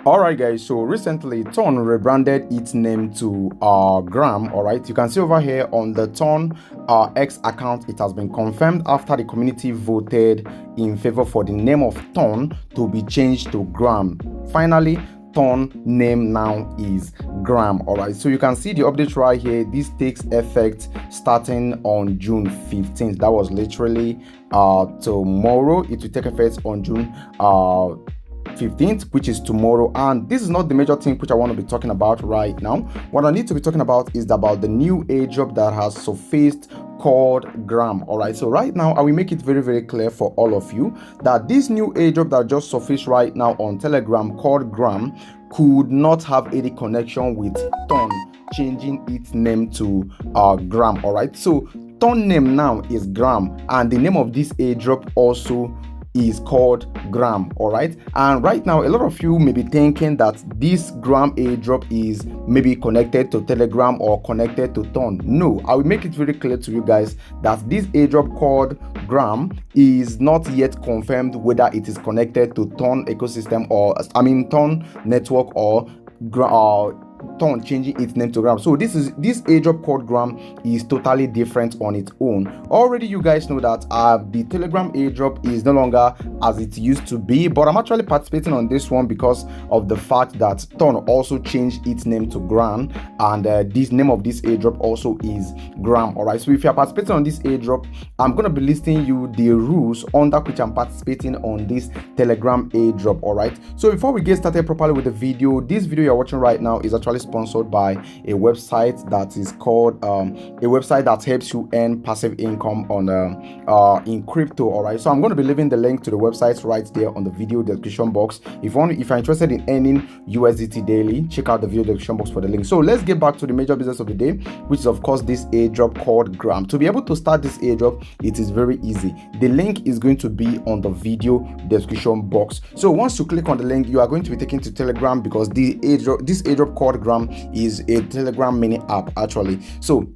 Alright guys, so recently Ton rebranded its name to Gram. Alright, you can see over here on the Ton X account, it has been confirmed after the community voted in favor for the name of Ton to be changed to Gram. Finally, Ton name now is Gram. Alright, so you can see the update right here. This takes effect starting on June 15th. That was literally tomorrow. It will take effect on June 15th, which is tomorrow. And this is not the major thing which I want to be talking about right now. What I need to be talking about is about the new airdrop that has surfaced called Gram. All right, so right now I will make it very clear for all of you that this new airdrop that just surfaced right now on Telegram called Gram could not have any connection with Ton changing its name to Gram. All right, so Ton name now is Gram, and the name of this airdrop also is called Gram. All right, and right now a lot of you may be thinking that this Gram airdrop is maybe connected to Telegram or connected to Ton. No, I will make it very clear to you guys that this airdrop called Gram is not yet confirmed whether it is connected to Ton ecosystem or Ton network or Ton changing its name to Gram. So this airdrop called Gram is totally different on its own. Already you guys know that the Telegram airdrop is no longer as it used to be, but I'm actually participating on this one because of the fact that Ton also changed its name to Gram, and this name of this airdrop also is Gram. All right, so if you're participating on this airdrop, I'm going to be listing you the rules under which I'm participating on this Telegram airdrop. All right, so before we get started properly with the video, this video you're watching right now is actually sponsored by a website that is called a website that helps you earn passive income on in crypto. All right, so I'm going to be leaving the link to the website right there on the video description box. If you're interested in earning USDT daily, check out the video description box for the link. So let's get back to the major business of the day, which is of course this airdrop called Gram. To be able to start this airdrop, it is very easy. The link is going to be on the video description box. So once you click on the link, you are going to be taken to Telegram, because this airdrop called Gram is a Telegram mini app actually. So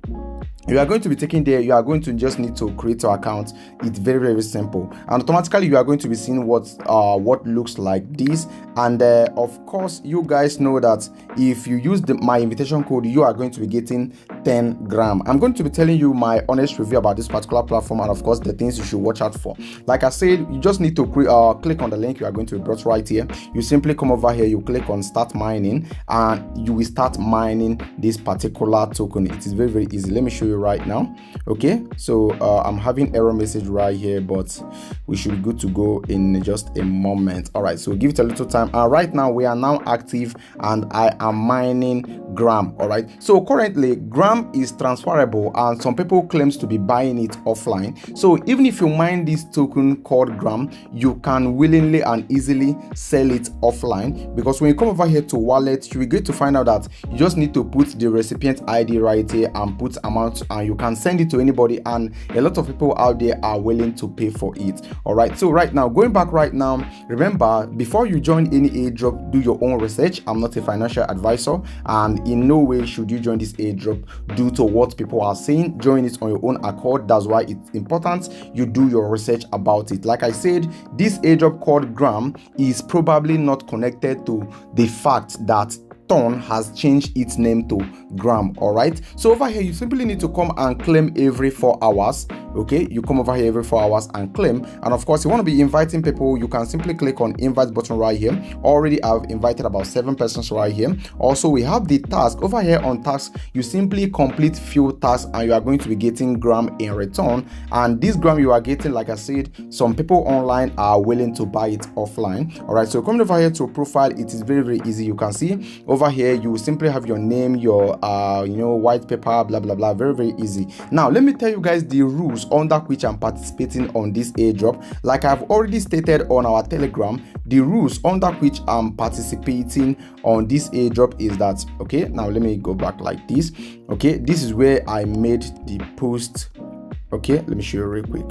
you are going to be taken there. You are going to just need to create your account. It's very simple, and automatically you are going to be seeing what looks like this. And of course you guys know that if you use my invitation code, you are going to be getting 10 gram. I'm going to be telling you my honest review about this particular platform, and of course the things you should watch out for. Like I said, you just need to click on the link. You are going to be brought right here. You simply come over here, you click on start mining, and you will start mining this particular token. It is very easy. Let me show you right now. Okay, so I'm having error message right here, but we should be good to go in just a moment. All right, so give it a little time. And right now we are now active, and I am mining Gram. All right, so currently Gram is transferable, and some people claims to be buying it offline. So even if you mine this token called Gram, you can willingly and easily sell it offline, because when you come over here to wallet, you will get to find out that you just need to put the recipient ID right here and put amount, and you can send it to anybody, and a lot of people out there are willing to pay for it. All right, so right now, going back right now, remember, before you join any airdrop, do your own research. I'm not a financial advisor, and in no way should you join this airdrop due to what people are saying. Join it on your own accord. That's why it's important you do your research about it. Like I said, this airdrop called Gram is probably not connected to the fact that Ton has changed its name to Gram. All right, so over here you simply need to come and claim every 4 hours. Okay, you come over here every 4 hours and claim. And of course, you want to be inviting people, you can simply click on invite button right here. Already I've invited about 7 persons right here. Also, we have the task over here. On tasks, you simply complete few tasks, and you are going to be getting Gram in return. And this Gram you are getting, like I said, some people online are willing to buy it offline. All right, so coming over here to profile, it is very easy. You can see over here you will simply have your name, your white paper, blah blah blah. Very easy. Now let me tell you guys the rules under which I'm participating on this airdrop. Like I've already stated on our Telegram, the rules under which I'm participating on this airdrop is that, okay, now let me go back like this. Okay, this is where I made the post. Okay, let me show you real quick.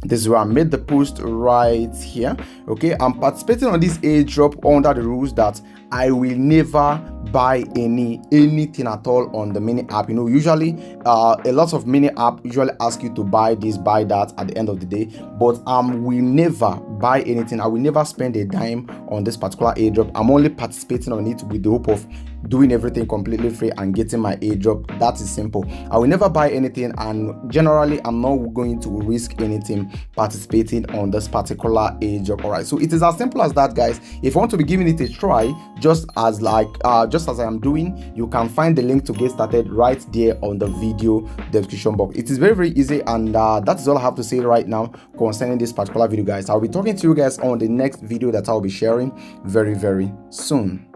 This is where I made the post right here. Okay, I'm participating on this airdrop under the rules that I will never buy anything at all on the mini app. You know, usually a lot of mini app usually ask you to buy this, buy that at the end of the day, but we never buy anything. I will never spend a dime on this particular airdrop. I'm only participating on it with the hope of doing everything completely free and getting my airdrop. That is simple. I will never buy anything, and generally I'm not going to risk anything participating on this particular airdrop. All right, so it is as simple as that, guys. If you want to be giving it a try, just as I am doing, you can find the link to get started right there on the video description box. It is very easy, and that is all I have to say right now concerning this particular video, guys. I'll be talking to you guys on the next video that I'll be sharing very soon.